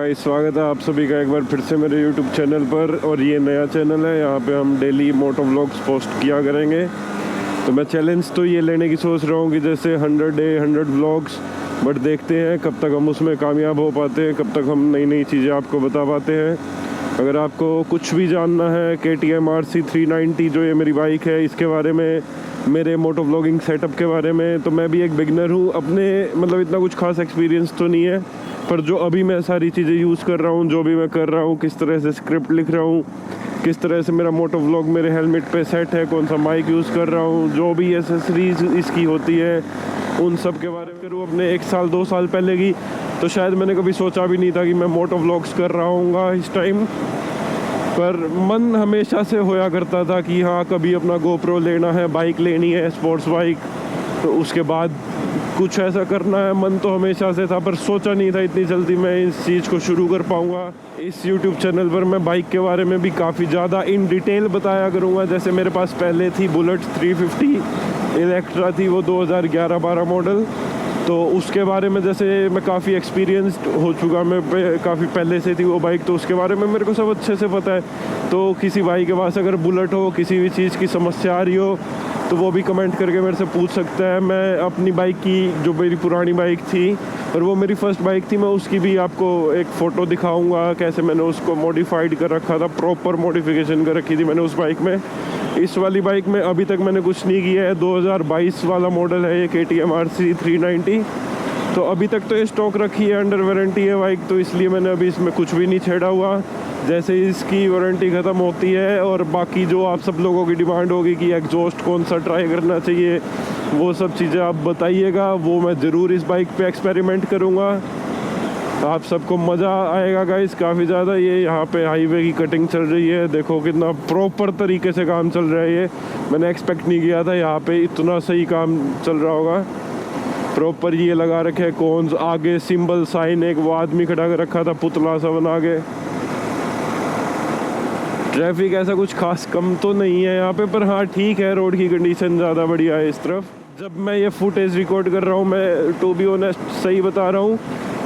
Guys, स्वागत है आप सभी का एक बार फिर से मेरे YouTube चैनल पर। और ये नया चैनल है, यहाँ पे हम डेली मोटो व्लॉग्स पोस्ट किया करेंगे। तो मैं चैलेंज तो ये लेने की सोच रहा हूँ कि जैसे 100 डे 100 व्लॉग्स, बट देखते हैं कब तक हम उसमें कामयाब हो पाते हैं, कब तक हम नई नई चीज़ें आपको बता पाते हैं। अगर आपको कुछ भी जानना है KTM RC 390 जो ये मेरी बाइक है, इसके बारे में, मेरे मोटो व्लॉगिंग सेटअप के बारे में, तो मैं भी एक बिगनर हूँ। अपने मतलब इतना कुछ खास एक्सपीरियंस तो नहीं है, पर जो अभी मैं सारी चीज़ें यूज़ कर रहा हूँ, जो भी मैं कर रहा हूँ, किस तरह से स्क्रिप्ट लिख रहा हूँ, किस तरह से मेरा मोटो व्लॉग मेरे हेलमेट पे सेट है, कौन सा माइक यूज़ कर रहा हूँ, जो भी एसेसरीज इसकी होती है, उन सब के बारे में करूँ। अपने 1 साल 2 साल पहले की तो शायद मैंने कभी सोचा भी नहीं था कि मैं मोटो व्लॉग्स कर रहा हूँगा इस टाइम। पर मन हमेशा से होया करता था कि हाँ, कभी अपना GoPro लेना है, बाइक लेनी है, स्पोर्ट्स बाइक, तो उसके बाद कुछ ऐसा करना है। मन तो हमेशा से था, पर सोचा नहीं था इतनी जल्दी मैं इस चीज़ को शुरू कर पाऊँगा। इस YouTube चैनल पर मैं बाइक के बारे में भी काफ़ी ज़्यादा इन डिटेल बताया करूँगा। जैसे मेरे पास पहले थी बुलेट 350 इलेक्ट्रा थी, वो 2011-12 मॉडल। तो उसके बारे में जैसे मैं काफ़ी एक्सपीरियंस्ड हो चुका, मैं काफ़ी पहले से थी वो बाइक, तो उसके बारे में मेरे को सब अच्छे से पता है। तो किसी भाई के पास अगर बुलेट हो, किसी भी चीज़ की समस्या आ रही हो, तो वो भी कमेंट करके मेरे से पूछ सकता है। मैं अपनी बाइक की, जो मेरी पुरानी बाइक थी और वो मेरी फ़र्स्ट बाइक थी, मैं उसकी भी आपको एक फ़ोटो दिखाऊंगा कैसे मैंने उसको मॉडिफाइड कर रखा था, प्रॉपर मॉडिफिकेशन कर रखी थी मैंने उस बाइक में। इस वाली बाइक में अभी तक मैंने कुछ नहीं किया है। 2022 वाला मॉडल है ये KTM RC 390। तो अभी तक तो ये स्टॉक रखी है, अंडर वारंटी है बाइक, तो इसलिए मैंने अभी इसमें कुछ भी नहीं छेड़ा हुआ। जैसे इसकी वारंटी ख़त्म होती है और बाकी जो आप सब लोगों की डिमांड होगी कि एग्जॉस्ट कौन सा ट्राई करना चाहिए, वो सब चीज़ें आप बताइएगा, वो मैं ज़रूर इस बाइक पे एक्सपेरिमेंट करूँगा। आप सबको मज़ा आएगा गाइस काफ़ी ज़्यादा। ये यहाँ पे हाईवे की कटिंग चल रही है, देखो कितना प्रॉपर तरीके से काम चल रहा है। ये मैंने एक्सपेक्ट नहीं किया था यहाँ पे इतना सही काम चल रहा होगा। प्रॉपर ये लगा रखे हैं कोन्स, आगे सिंबल साइन, एक वो आदमी खड़ा कर रखा था पुतला सा बना के। ट्रैफिक ऐसा कुछ खास कम तो नहीं है यहाँ पे, पर हाँ ठीक है, रोड की कंडीशन ज़्यादा बढ़िया है इस तरफ। जब मैं ये फुटेज रिकॉर्ड कर रहा हूँ, मैं टू बी ऑनेस्ट सही बता रहा हूँ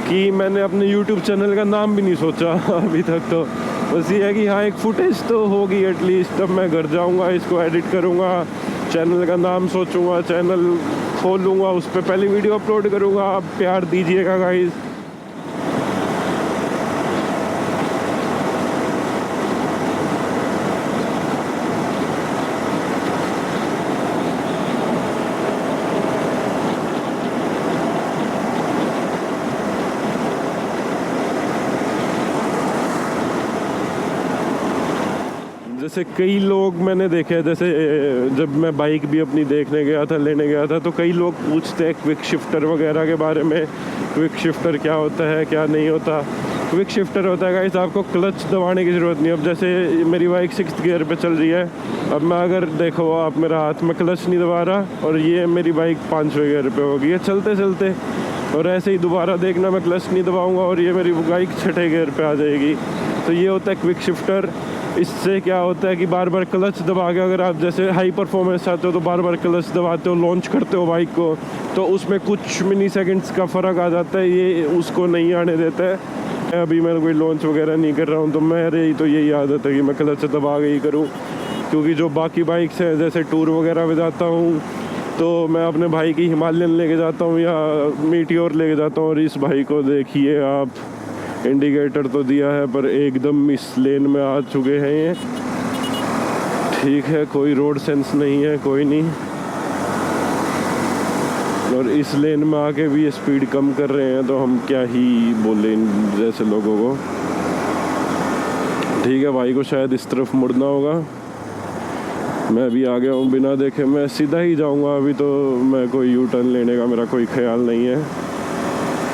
कि मैंने अपने YouTube चैनल का नाम भी नहीं सोचा अभी तक। तो बस ये है कि हाँ, एक फुटेज तो होगी एटलीस्ट। तब मैं घर जाऊँगा, इसको एडिट करूँगा, चैनल का नाम सोचूंगा, चैनल खोलूँगा, उस पर पहले वीडियो अपलोड करूँगा। आप प्यार दीजिएगा गाइस। जैसे कई लोग मैंने देखे हैं, जैसे जब मैं बाइक भी अपनी देखने गया था, लेने गया था, तो कई लोग पूछते हैं क्विक शिफ्टर वगैरह के बारे में। क्विक शिफ्टर क्या होता है, क्या नहीं होता। क्विक शिफ्टर होता है गाइस, आपको क्लच दबाने की ज़रूरत नहीं। अब जैसे मेरी बाइक 6th गियर पे चल रही है, अब मैं अगर देखो आप मेरा हाथ में क्लच नहीं दबा रहा, और ये मेरी बाइक 5वें गियर पे होगी है चलते चलते, और ऐसे ही दोबारा देखना मैं क्लच नहीं दबाऊँगा और ये मेरी बाइक 6ठे गियर पर आ जाएगी। तो ये होता है क्विक शिफ्टर। इससे क्या होता है कि बार बार क्लच दबा के, अगर आप जैसे हाई परफॉर्मेंस चाहते हो तो बार बार क्लच दबाते हो, लॉन्च करते हो बाइक को, तो उसमें कुछ मिनी सेकंड्स का फ़र्क आ जाता है। ये उसको नहीं आने देता है। अभी मैं कोई लॉन्च वगैरह नहीं कर रहा हूँ, तो मेरी तो यही आदत है कि मैं क्लच दबा के ही करूँ। क्योंकि जो बाकी बाइक्स हैं, जैसे टूर वगैरह में जाता हूँ, तो मैं अपने भाई की हिमालयन लेके जाता हूँ या मीटियोर लेके जाता हूँ। और इस भाई को देखिए आप, इंडिकेटर तो दिया है पर एकदम इस लेन में आ चुके हैं ये। ठीक है, कोई रोड सेंस नहीं है, कोई नहीं। और इस लेन में आके भी ये स्पीड कम कर रहे हैं, तो हम क्या ही बोले इन जैसे लोगों को। ठीक है, भाई को शायद इस तरफ मुड़ना होगा। मैं भी आ गया हूँ बिना देखे, मैं सीधा ही जाऊँगा। अभी तो मैं कोई यू टर्न लेने का मेरा कोई ख्याल नहीं है।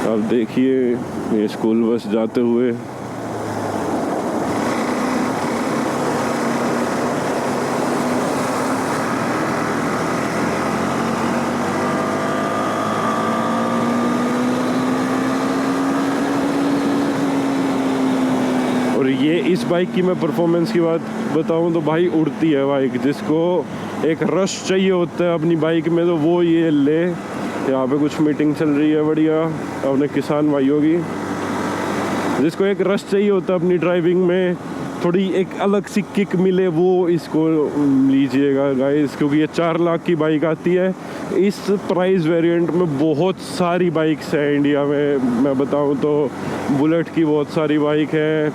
अब देखिए ये स्कूल बस जाते हुए। और ये इस बाइक की मैं परफॉर्मेंस की बात बताऊं तो भाई उड़ती है बाइक। जिसको एक रश चाहिए होता है अपनी बाइक में, तो वो ये ले। यहाँ पे कुछ मीटिंग चल रही है बढ़िया अपने किसान भाइयों की। जिसको एक रश चाहिए होता है अपनी ड्राइविंग में, थोड़ी एक अलग सी किक मिले, वो इसको लीजिएगा गाइस, क्योंकि ये 4 लाख की बाइक आती है। इस प्राइस वेरिएंट में बहुत सारी बाइक्स हैं इंडिया में। मैं बताऊं तो बुलेट की बहुत सारी बाइक है,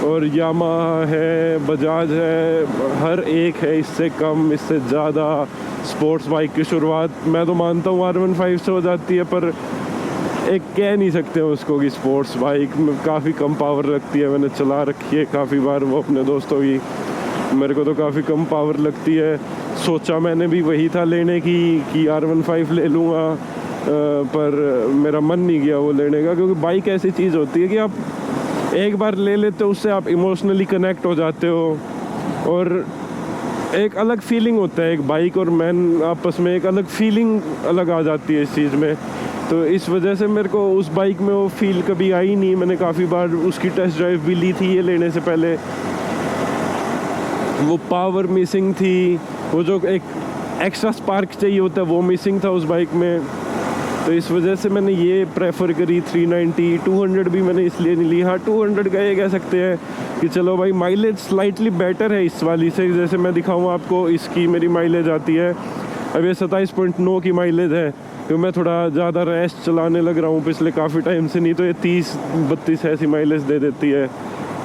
और यामाहा है, बजाज है, हर एक है इससे कम, इससे ज़्यादा। स्पोर्ट्स बाइक की शुरुआत मैं तो मानता हूँ R15 से हो जाती है, पर एक कह नहीं सकते उसको कि स्पोर्ट्स बाइक में काफ़ी कम पावर लगती है। मैंने चला रखी है काफ़ी बार वो अपने दोस्तों की, मेरे को तो काफ़ी कम पावर लगती है। सोचा मैंने भी वही था लेने की कि R15 ले लूँगा, पर मेरा मन नहीं किया वो लेने का, क्योंकि बाइक ऐसी चीज़ होती है कि आप एक बार ले लेते हो, उससे आप इमोशनली कनेक्ट हो जाते हो, और एक अलग फीलिंग होता है। एक बाइक और मैन आपस में एक अलग फीलिंग अलग आ जाती है इस चीज़ में। तो इस वजह से मेरे को उस बाइक में वो फील कभी आई नहीं। मैंने काफ़ी बार उसकी टेस्ट ड्राइव भी ली थी ये लेने से पहले। वो पावर मिसिंग थी, वो जो एक एक्स्ट्रा स्पार्क चाहिए होता है वो मिसिंग था उस बाइक में। तो इस वजह से मैंने ये प्रेफर करी 390। 200 भी मैंने इसलिए नहीं ली। हाँ, 200 का ये कह सकते हैं कि चलो भाई माइलेज स्लाइटली बेटर है इस वाली से। जैसे मैं दिखाऊँ आपको, इसकी मेरी माइलेज आती है अब ये 27.9 की माइलेज है, तो मैं थोड़ा ज़्यादा रैश चलाने लग रहा हूँ पिछले काफ़ी टाइम से, नहीं तो ये 30-32 ऐसी माइलेज दे देती है।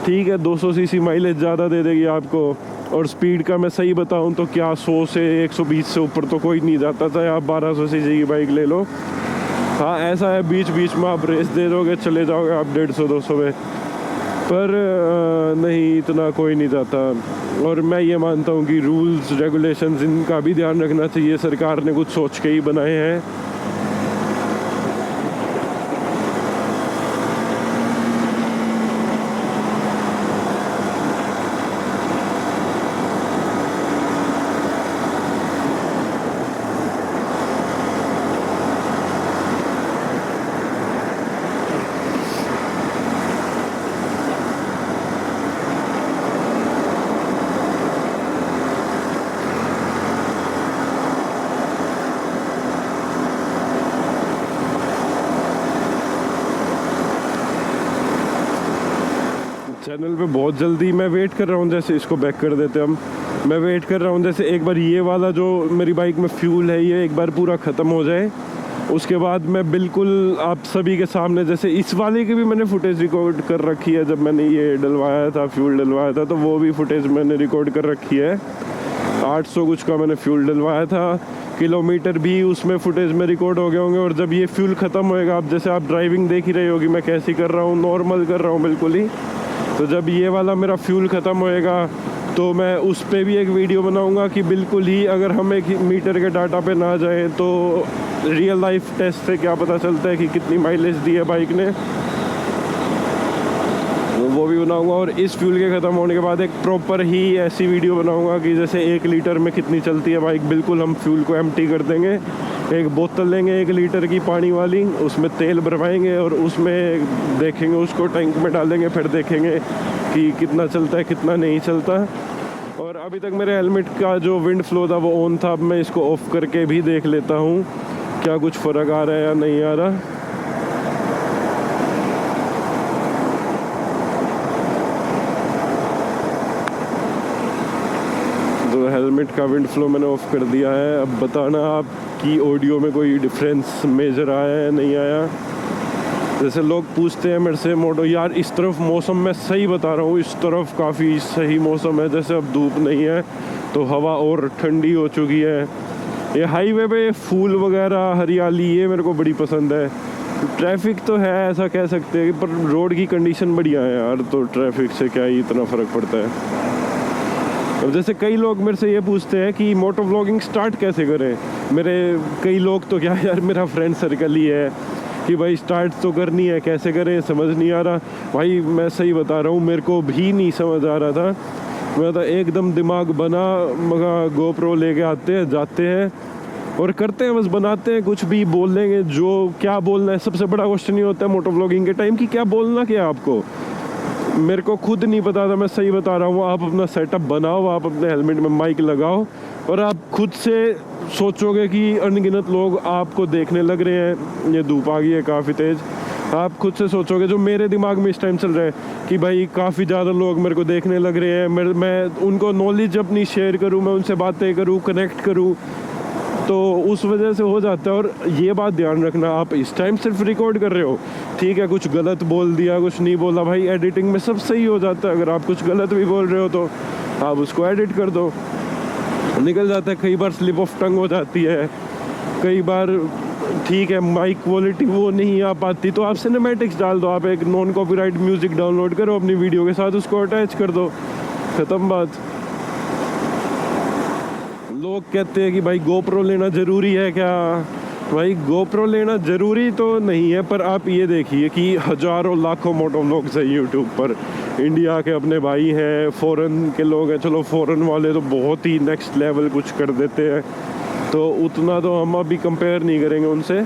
ठीक है, 200 सीसी माइलेज ज़्यादा दे देगी आपको। और स्पीड का मैं सही बताऊँ तो क्या 100 से 120 से ऊपर तो कोई नहीं जाता, चाहे आप 1200 सीसी की बाइक ले लो। हाँ, ऐसा है बीच बीच में आप रेस दे दोगे, चले जाओगे आप 150-200 में, पर नहीं इतना कोई नहीं जाता। और मैं ये मानता हूँ कि रूल्स रेगुलेशंस इनका भी ध्यान रखना चाहिए, सरकार ने कुछ सोच के ही बनाए हैं। चैनल पे बहुत जल्दी मैं वेट कर रहा हूँ, जैसे इसको बैक कर देते हम। मैं वेट कर रहा हूँ जैसे एक बार ये वाला जो मेरी बाइक में फ्यूल है ये एक बार पूरा ख़त्म हो जाए, उसके बाद मैं बिल्कुल आप सभी के सामने, जैसे इस वाले की भी मैंने फुटेज रिकॉर्ड कर रखी है। जब मैंने ये डलवाया था, फ्यूल डलवाया था, तो वो भी फुटेज मैंने रिकॉर्ड कर रखी है। 800 कुछ का मैंने फ्यूल डलवाया था, किलोमीटर भी उसमें फुटेज में रिकॉर्ड हो गए होंगे। और जब ये फ्यूल ख़त्म होएगा, अब जैसे आप ड्राइविंग देख ही रही होगी मैं कैसी कर रहा हूँ, नॉर्मल कर रहा हूँ बिल्कुल ही। तो जब ये वाला मेरा फ्यूल ख़त्म होएगा तो मैं उस पर भी एक वीडियो बनाऊंगा कि बिल्कुल ही अगर हम एक मीटर के डाटा पे ना जाएं तो रियल लाइफ टेस्ट से क्या पता चलता है कि कितनी माइलेज दी है बाइक ने, वो भी बनाऊंगा। और इस फ्यूल के ख़त्म होने के बाद एक प्रॉपर ही ऐसी वीडियो बनाऊंगा कि जैसे 1 लीटर में कितनी चलती है बाइक। बिल्कुल हम फ्यूल को एम्प्टी कर देंगे, एक बोतल लेंगे 1 लीटर की पानी वाली, उसमें तेल भरवाएंगे और उसमें देखेंगे, उसको टैंक में डालेंगे, फिर देखेंगे कि कितना चलता है कितना नहीं चलता। और अभी तक मेरे हेलमेट का जो विंड फ्लो था वो ऑन था, अब मैं इसको ऑफ़ करके भी देख लेता हूँ क्या कुछ फ़र्क आ रहा है या नहीं आ रहा। तो हेलमेट का विंड फ्लो मैंने ऑफ़ कर दिया है। अब बताना आपकी ऑडियो में कोई डिफरेंस मेजर आया है नहीं आया। जैसे लोग पूछते हैं मेरे से, मोटो यार इस तरफ मौसम, मैं सही बता रहा हूँ, इस तरफ काफ़ी सही मौसम है। जैसे अब धूप नहीं है तो हवा और ठंडी हो चुकी है। ये हाईवे पे फूल वगैरह हरियाली ये मेरे को बड़ी पसंद है। ट्रैफिक तो है ऐसा कह सकते हैं, पर रोड की कंडीशन बढ़िया है यार, तो ट्रैफिक से क्या ही इतना फ़र्क पड़ता है। अब जैसे कई लोग मेरे से ये पूछते हैं कि मोटो व्लॉगिंग स्टार्ट कैसे करें। मेरे कई लोग तो क्या यार मेरा फ्रेंड सर्कल ही है कि भाई स्टार्ट तो करनी है, कैसे करें समझ नहीं आ रहा। भाई मैं सही बता रहा हूँ, मेरे को भी नहीं समझ आ रहा था। मैं तो एकदम दिमाग बना, मगर गोप्रो लेके आते हैं, जाते हैं और करते हैं, बस बनाते हैं, कुछ भी बोल लेंगे जो क्या बोलना है। सबसे बड़ा क्वेश्चन ये होता है मोटो व्लॉगिंग के टाइम कि क्या बोलना क्या है आपको। मेरे को खुद नहीं पता था, मैं सही बता रहा हूँ। आप अपना सेटअप बनाओ, आप अपने हेलमेट में माइक लगाओ और आप खुद से सोचोगे कि अनगिनत लोग आपको देखने लग रहे हैं। ये धूप आ गई है काफ़ी तेज़, आप खुद से सोचोगे, जो मेरे दिमाग में इस टाइम चल रहा है कि भाई काफ़ी ज़्यादा लोग मेरे को देखने लग रहे हैं, मैं उनको नॉलेज अपनी शेयर करूं, मैं उनसे बातें करूं, कनेक्ट करूं, तो उस वजह से हो जाता है। और ये बात ध्यान रखना, आप इस टाइम सिर्फ रिकॉर्ड कर रहे हो, ठीक है, कुछ गलत बोल दिया, कुछ नहीं बोला, भाई एडिटिंग में सब सही हो जाता है। अगर आप कुछ गलत भी बोल रहे हो तो आप उसको एडिट कर दो, निकल जाता है। कई बार स्लिप ऑफ टंग हो जाती है, कई बार ठीक है माइक क्वालिटी वो नहीं आ पाती, तो आप सिनेमैटिक्स डाल दो, आप एक नॉन कॉपीराइट म्यूज़िक डाउनलोड करो अपनी वीडियो के साथ, उसको अटैच कर दो, ख़त्म बात। लोग कहते हैं कि भाई गोप्रो लेना ज़रूरी है क्या? भाई गोप्रो लेना ज़रूरी तो नहीं है, पर आप ये देखिए कि हज़ारों लाखों मोटो व्लॉग्स हैं यूट्यूब पर। इंडिया के अपने भाई हैं, फ़ॉरेन के लोग हैं, चलो फ़ॉरेन वाले तो बहुत ही नेक्स्ट लेवल कुछ कर देते हैं, तो उतना तो हम अभी कंपेयर नहीं करेंगे उनसे।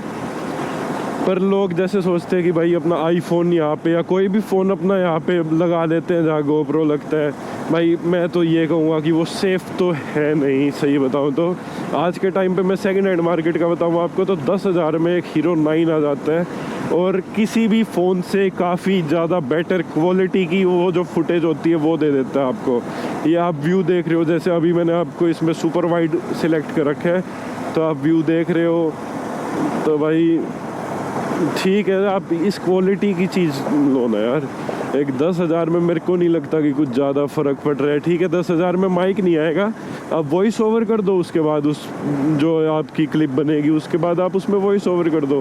पर लोग जैसे सोचते हैं कि भाई अपना आईफोन यहाँ पे या कोई भी फ़ोन अपना यहाँ पे लगा लेते हैं जहाँ गोप्रो लगता है, भाई मैं तो ये कहूँगा कि वो सेफ़ तो है नहीं। सही बताऊँ तो आज के टाइम पे मैं सेकंड हैंड मार्केट का बताऊँ आपको तो 10,000 में एक हीरो 9 आ जाता है, और किसी भी फ़ोन से काफ़ी ज़्यादा बेटर क्वालिटी की वो जो फुटेज होती है वो दे देता है आपको। ये आप व्यू देख रहे हो, जैसे अभी मैंने आपको इसमें सुपर वाइड सिलेक्ट कर रखा है, तो आप व्यू देख रहे हो, तो भाई ठीक है, आप इस क्वालिटी की चीज़ लो ना यार। एक 10,000 में मेरे को नहीं लगता कि कुछ ज़्यादा फ़र्क पड़ रहा है। ठीक है 10,000 में माइक नहीं आएगा, आप वॉइस ओवर कर दो, उसके बाद उस जो आपकी क्लिप बनेगी उसके बाद आप उसमें वॉइस ओवर कर दो,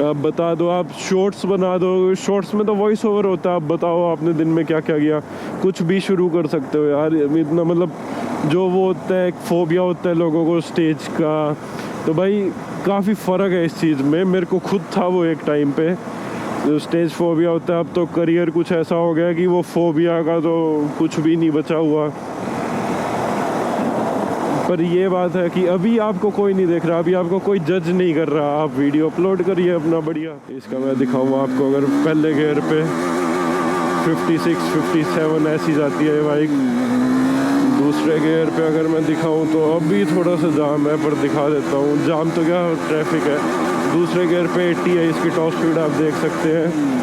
आप बता दो, आप शॉर्ट्स बना दो, शॉर्ट्स में तो वॉइस ओवर होता है, आप बताओ आपने दिन में क्या क्या किया, कुछ भी शुरू कर सकते हो यार। इतना मतलब जो वो होता है, एक फोबिया होता है लोगों को स्टेज का, तो भाई काफ़ी फ़र्क है इस चीज़ में। मेरे को खुद था वो एक टाइम पे जो स्टेज फोबिया होता है, अब तो करियर कुछ ऐसा हो गया कि वो फोबिया का तो कुछ भी नहीं बचा हुआ। पर ये बात है कि अभी आपको कोई नहीं देख रहा, अभी आपको कोई जज नहीं कर रहा, आप वीडियो अपलोड करिए अपना बढ़िया। इसका मैं दिखाऊंगा आपको, अगर पहले गियर पे 56 57 ऐसी जाती है बाइक, दूसरे गियर पे अगर मैं दिखाऊं तो अभी थोड़ा सा जाम है, पर दिखा देता हूँ। जाम तो क्या, ट्रैफिक है। दूसरे गियर पे 80 है, इसकी टॉप स्पीड आप देख सकते हैं।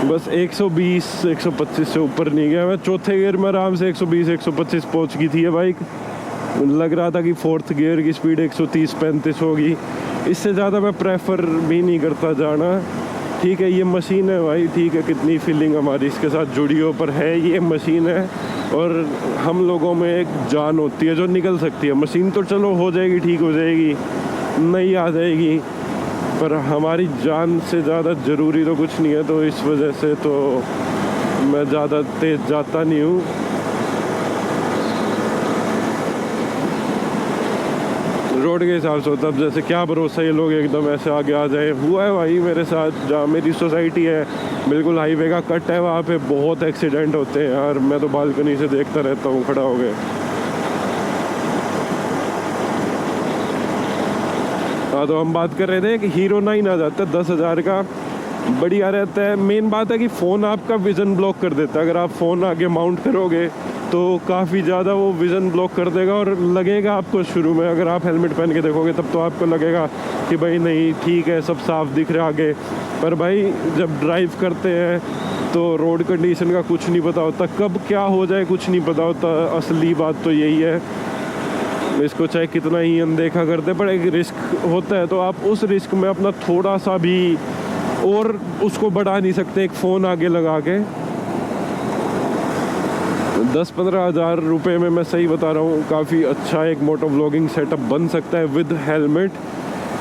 बस 120 125 से ऊपर नहीं गया मैं। चौथे गियर में आराम से 120 125 पहुंच गई थी ये बाइक। लग रहा था कि फोर्थ गियर की स्पीड 130 35 होगी, इससे ज़्यादा मैं प्रेफर भी नहीं करता जाना। ठीक है ये मशीन है भाई, ठीक है कितनी फीलिंग हमारी इसके साथ जुड़ी हो, पर है ये मशीन है, और हम लोगों में एक जान होती है जो निकल सकती है। मशीन तो चलो हो जाएगी, ठीक हो जाएगी, नहीं आ जाएगी, पर हमारी जान से ज़्यादा ज़रूरी तो कुछ नहीं है। तो इस वजह से तो मैं ज़्यादा तेज़ जाता नहीं हूँ। रोड के हिसाब से होता, अब जैसे क्या भरोसा ये लोग एकदम ऐसे आगे आ जाए। हुआ है भाई मेरे साथ, जहाँ मेरी सोसाइटी है बिल्कुल हाईवे का कट है, वहाँ पे बहुत एक्सीडेंट होते हैं यार। मैं तो बालकनी से देखता रहता हूँ खड़ा हो गए। हाँ तो हम बात कर रहे थे कि हीरो 9 आ जाता है 10,000 का, बढ़िया रहता है। मेन बात है कि फ़ोन आपका विज़न ब्लॉक कर देता है। अगर आप फ़ोन आगे माउंट करोगे तो काफ़ी ज़्यादा वो विज़न ब्लॉक कर देगा, और लगेगा आपको शुरू में, अगर आप हेलमेट पहन के देखोगे तब तो आपको लगेगा कि भाई नहीं ठीक है सब साफ दिख रहा है आगे। पर भाई जब ड्राइव करते हैं तो रोड कंडीशन का कुछ नहीं पता होता, कब क्या हो जाए कुछ नहीं पता होता। असली बात तो यही है, इसको चाहे कितना ही अनदेखा करते, पर एक रिस्क होता है, तो आप उस रिस्क में अपना थोड़ा सा भी और उसको बढ़ा नहीं सकते एक फ़ोन आगे लगा के। 10-15 हज़ार रुपये में मैं सही बता रहा हूँ, काफ़ी अच्छा एक मोटो व्लॉगिंग सेटअप बन सकता है विद हेलमेट।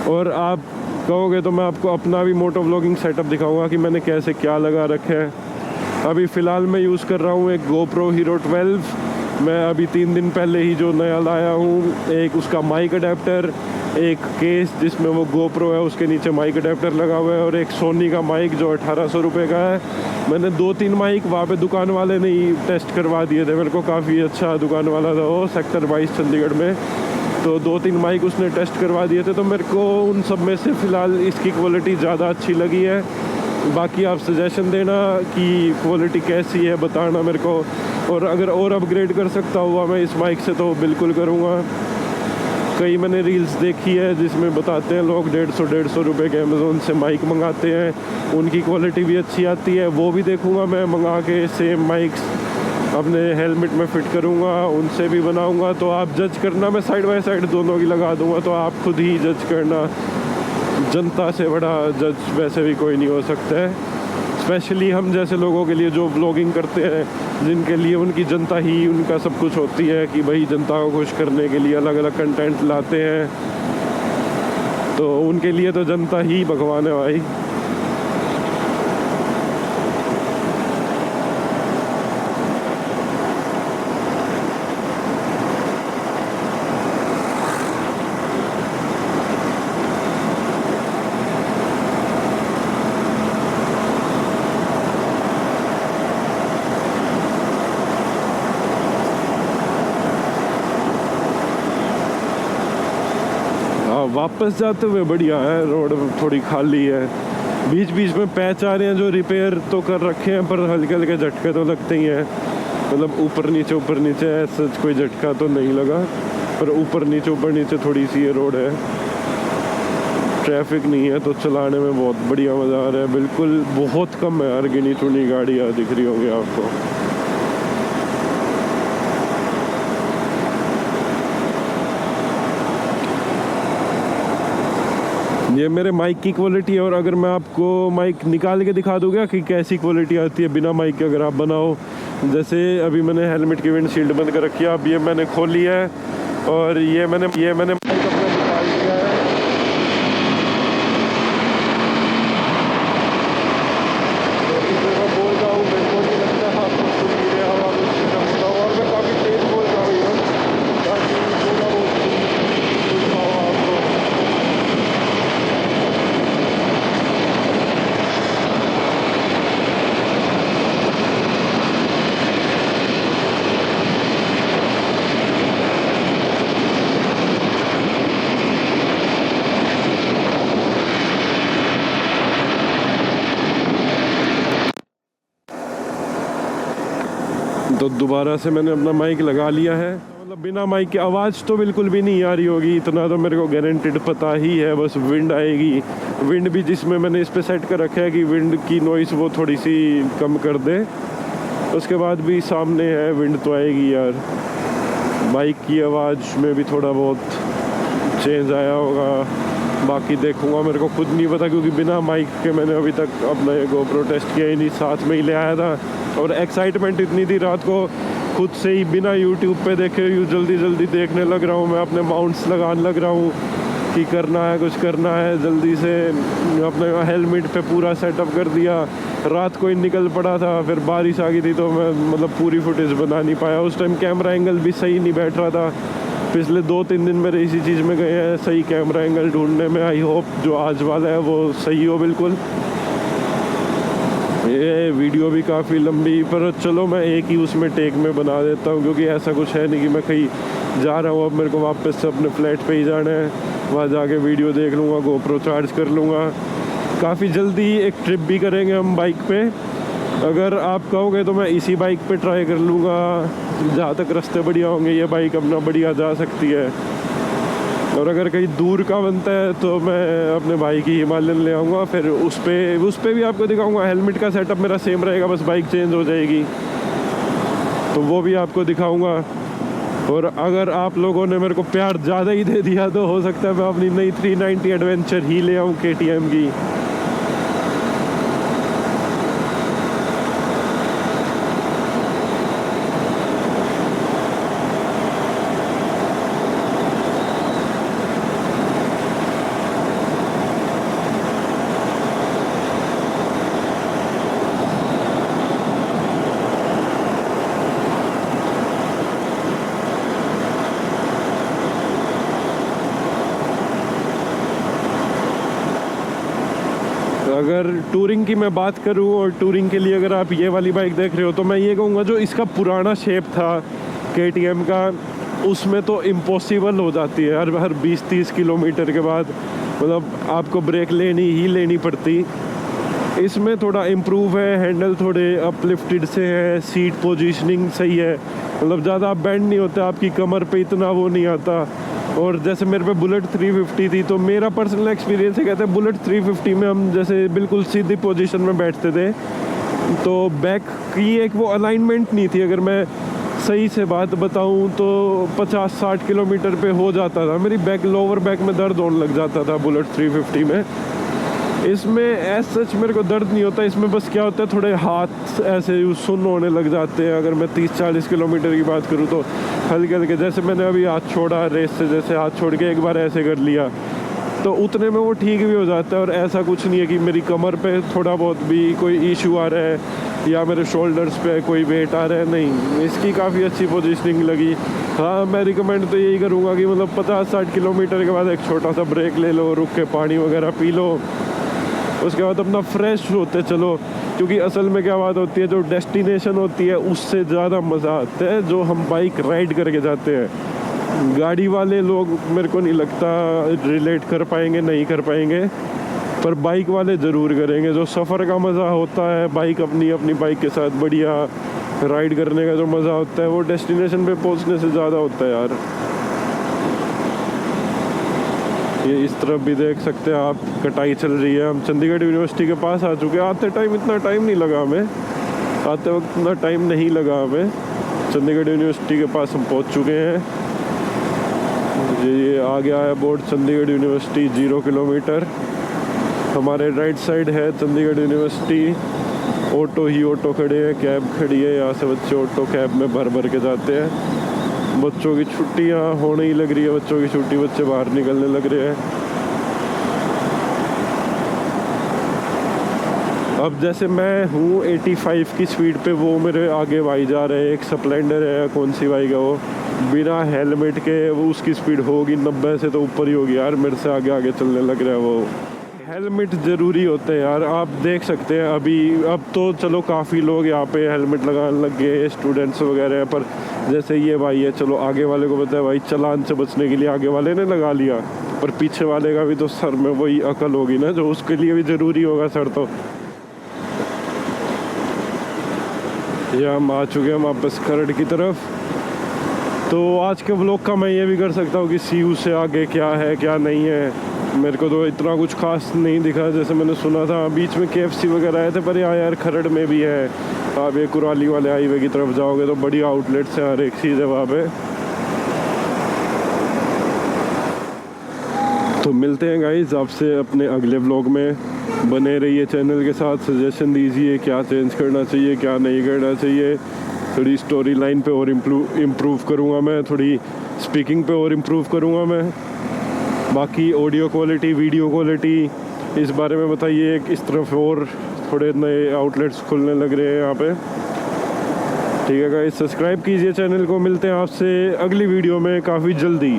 और आप कहोगे तो मैं आपको अपना भी मोटो व्लॉगिंग सेटअप दिखाऊंगा कि मैंने कैसे क्या लगा रखा है। अभी फ़िलहाल मैं यूज़ कर रहा हूँ एक GoPro Hero 12। मैं अभी 3 दिन पहले ही जो नया लाया हूँ, एक उसका माइक अडेप्टर, एक केस जिसमें वो GoPro है उसके नीचे माइक अडेप्टर लगा हुआ है, और एक सोनी का माइक जो 1800 रुपये का है। मैंने 2-3 माइक वहाँ पे दुकान वाले ने ही टेस्ट करवा दिए थे, मेरे को काफ़ी अच्छा दुकान वाला था वो, सेक्टर 22 चंडीगढ़ में। तो 2-3 माइक उसने टेस्ट करवा दिए थे, तो मेरे को उन सब में से फ़िलहाल इसकी क्वालिटी ज़्यादा अच्छी लगी है। बाकी आप सजेशन देना कि क्वालिटी कैसी है, बताना मेरे को। और अगर और अपग्रेड कर सकता हुआ मैं इस माइक से तो बिल्कुल करूँगा। कई मैंने रील्स देखी है जिसमें बताते हैं लोग 150 रुपये के अमेज़ोन से माइक मंगाते हैं, उनकी क्वालिटी भी अच्छी आती है। वो भी देखूँगा मैं मंगा के, सेम माइक्स अपने हेलमेट में फ़िट करूँगा, उनसे भी बनाऊँगा। तो आप जज करना, मैं साइड बाय साइड दोनों की लगा दूँगा, तो आप खुद ही जज करना। जनता से बड़ा जज वैसे भी कोई नहीं हो सकता है, स्पेशली हम जैसे लोगों के लिए जो व्लॉगिंग करते हैं, जिनके लिए उनकी जनता ही उनका सब कुछ होती है, कि भाई जनता को खुश करने के लिए अलग अलग कंटेंट लाते हैं, तो उनके लिए तो जनता ही भगवान है भाई। वापस जाते हुए बढ़िया है, रोड थोड़ी खाली है, बीच बीच में पैच आ रहे हैं जो रिपेयर तो कर रखे हैं, पर हल्के हल्के झटके तो लगते ही हैं। मतलब ऊपर नीचे ऐसा कोई झटका तो नहीं लगा, पर ऊपर नीचे थोड़ी सी ये रोड है, ट्रैफिक नहीं है, तो चलाने में बहुत बढ़िया मज़ा आ रहा है। बिल्कुल बहुत कम है यार, गिनी चुनी गाड़ियाँ दिख रही होंगी आपको। ये मेरे माइक की क्वालिटी है, और अगर मैं आपको माइक निकाल के दिखा दूँगा कि कैसी क्वालिटी आती है बिना माइक के अगर आप बनाओ। जैसे अभी मैंने हेलमेट की विंडशील्ड बंद कर रखी है, अब ये मैंने खोली है, और ये मैंने माइक अपना निकाल दिया है। मैं बोल रहा हूँ, मेरे को नहीं लगता आपको सुन ही रहे हवा में चमकता हुआ, और मैं काफ़ी तेज़ बोल रहा हूँ ताकि थोड़ा बहुत सुन पाओ आपको। तो दोबारा से मैंने अपना माइक लगा लिया है। मतलब बिना माइक की आवाज़ तो बिल्कुल भी नहीं आ रही होगी, इतना तो मेरे को गारंटेड पता ही है। बस विंड आएगी, विंड भी जिसमें मैंने इस पे सेट कर रखा है कि विंड की नॉइस वो थोड़ी सी कम कर दे, उसके बाद भी सामने है विंड तो आएगी यार। बाइक की आवाज़ में भी थोड़ा बहुत चेंज आया होगा, बाकी देखूंगा, मेरे को खुद नहीं पता, क्योंकि बिना माइक के मैंने अभी तक अपना ये GoPro टेस्ट किया ही नहीं, साथ में ही ले आया था। और एक्साइटमेंट इतनी थी रात को, खुद से ही बिना यूट्यूब पे देखे जल्दी देखने लग रहा हूँ मैं, अपने माउंट्स लगाने लग रहा हूँ कि करना है, कुछ करना है जल्दी से। अपने हेलमेट पे पूरा सेटअप कर दिया, रात को ही निकल पड़ा था, फिर बारिश आ गई थी तो मैं मतलब पूरी फुटेज बना नहीं पाया। उस टाइम कैमरा एंगल भी सही नहीं बैठ रहा था। पिछले 2-3 दिन मेरे इसी चीज़ में गए हैं, सही कैमरा एंगल ढूंढने में। आई होप जो आज वाला है वो सही हो बिल्कुल। ये वीडियो भी काफ़ी लंबी, पर चलो मैं एक ही उसमें टेक में बना देता हूँ, क्योंकि ऐसा कुछ है नहीं कि मैं कहीं जा रहा हूँ। अब मेरे को वापस से अपने फ्लैट पे ही जाना है, वहाँ जाके वीडियो देख लूँगा, GoPro चार्ज कर लूँगा। काफ़ी जल्दी एक ट्रिप भी करेंगे हम बाइक पे। अगर आप कहोगे तो मैं इसी बाइक पे ट्राई कर लूँगा, जहाँ तक रास्ते बढ़िया होंगे ये बाइक अपना बढ़िया जा सकती है। और अगर कहीं दूर का बनता है तो मैं अपने भाई की हिमालयन ले आऊँगा, फिर उस पर भी आपको दिखाऊँगा। हेलमेट का सेटअप मेरा सेम रहेगा, बस बाइक चेंज हो जाएगी, तो वो भी आपको दिखाऊँगा। और अगर आप लोगों ने मेरे को प्यार ज़्यादा ही दे दिया तो हो सकता है मैं अपनी नई 390 एडवेंचर ही ले आऊँ KTM की। अगर टूरिंग की मैं बात करूं और टूरिंग के लिए अगर आप ये वाली बाइक देख रहे हो तो मैं ये कहूँगा जो इसका पुराना शेप था KTM का, उसमें तो इम्पॉसिबल हो जाती है हर 20-30 किलोमीटर के बाद, मतलब आपको ब्रेक लेनी पड़ती। इसमें थोड़ा इम्प्रूव है, हैंडल थोड़े अपलिफ्टेड से है, सीट पोजीशनिंग सही है, मतलब ज़्यादा बेंड नहीं होते, आपकी कमर पे इतना वो नहीं आता। और जैसे मेरे पे बुलेट 350 थी तो मेरा पर्सनल एक्सपीरियंस है, कहते हैं बुलेट 350 में हम जैसे बिल्कुल सीधी पोजीशन में बैठते थे तो बैक की एक वो अलाइनमेंट नहीं थी। अगर मैं सही से बात बताऊं तो 50-60 किलोमीटर पे हो जाता था, मेरी लोअर बैक में दर्द होने लग जाता था बुलेट 350 में। इसमें एज सच मेरे को दर्द नहीं होता, इसमें बस क्या होता है थोड़े हाथ ऐसे सुन्न होने लग जाते हैं। अगर मैं 30-40 किलोमीटर की बात करूँ तो हल्के हल्के, जैसे मैंने अभी हाथ छोड़ा रेस से, जैसे हाथ छोड़ के एक बार ऐसे कर लिया तो उतने में वो ठीक भी हो जाता है। और ऐसा कुछ नहीं है कि मेरी कमर पे थोड़ा बहुत भी कोई इशू आ रहा है या मेरे शोल्डर्स पे कोई वेट आ रहा है, नहीं, इसकी काफ़ी अच्छी पोजीशनिंग लगी। हाँ, मैं रिकमेंड तो यही करूँगा कि मतलब 50-60 किलोमीटर के बाद एक छोटा सा ब्रेक ले लो, रुक के पानी वगैरह पी लो, उसके बाद अपना फ्रेश होते चलो। क्योंकि असल में क्या बात होती है, जो डेस्टिनेशन होती है उससे ज़्यादा मज़ा आता है जो हम बाइक राइड करके जाते हैं। गाड़ी वाले लोग मेरे को नहीं लगता रिलेट कर पाएंगे, नहीं कर पाएंगे, पर बाइक वाले ज़रूर करेंगे। जो सफ़र का मज़ा होता है बाइक अपनी बाइक के साथ बढ़िया राइड करने का जो मज़ा होता है वो डेस्टिनेशन पे पहुंचने से ज़्यादा होता है यार। ये इस तरफ भी देख सकते हैं आप, कटाई चल रही है। हम चंडीगढ़ यूनिवर्सिटी के पास आ चुके हैं। आते टाइम इतना टाइम नहीं लगा हमें, आते वक्त इतना टाइम नहीं लगा हमें। चंडीगढ़ यूनिवर्सिटी के पास हम पहुंच चुके हैं। ये आ गया है बोर्ड चंडीगढ़ यूनिवर्सिटी 0 किलोमीटर। हमारे राइट साइड है चंडीगढ़ यूनिवर्सिटी। ऑटो ही ऑटो खड़े हैं, कैब खड़ी है, यहाँ से बच्चे ऑटो कैब में भर के जाते हैं। बच्चों की छुट्टियां होने ही लग रही है, बच्चों की छुट्टी, बच्चे बाहर निकलने लग रहे हैं। अब जैसे मैं हूँ 85 की स्पीड पे, वो मेरे आगे भाई जा रहे हैं, एक स्प्लेंडर है, कौन सी बाइक है वो, बिना हेलमेट के, वो उसकी स्पीड होगी 90 से तो ऊपर ही होगी यार, मेरे से आगे चलने लग रहा है वो। हेलमेट ज़रूरी होते हैं यार, आप देख सकते हैं अभी, अब तो चलो काफ़ी लोग यहाँ पे हेलमेट लगाने लग गए, स्टूडेंट्स वगैरह हैं, पर जैसे ये भाई है, चलो आगे वाले को पता है भाई चालान से बचने के लिए आगे वाले ने लगा लिया, पर पीछे वाले का भी तो सर में वही अकल होगी ना जो उसके लिए भी ज़रूरी होगा सर। तो ये हम आ चुके हैं वापस खरड़ की तरफ। तो आज के व्लॉग का मैं ये भी कर सकता हूँ कि सीयू से आगे क्या है क्या नहीं है। मेरे को तो इतना कुछ खास नहीं दिखा, जैसे मैंने सुना था बीच में KFC वगैरह आए थे, पर यहाँ यार खरड़ में भी है। आप ये कुराली वाले हाईवे की तरफ जाओगे तो बड़ी आउटलेट्स हैं, हर एक चीज़ है वहाँ पे। तो मिलते हैं गाइस आपसे अपने अगले व्लॉग में। बने रहिए चैनल के साथ, सजेशन दीजिए क्या चेंज करना चाहिए क्या नहीं करना चाहिए। थोड़ी स्टोरी लाइन पे और इम्प्रूव करूँगा मैं, थोड़ी स्पीकिंग पे और इम्प्रूव करूँगा मैं। बाकी ऑडियो क्वालिटी, वीडियो क्वालिटी, इस बारे में बताइए। इस तरफ और थोड़े नए आउटलेट्स खुलने लग रहे हैं यहाँ पे। ठीक है गाइस, सब्सक्राइब कीजिए चैनल को। मिलते हैं आपसे अगली वीडियो में काफ़ी जल्दी।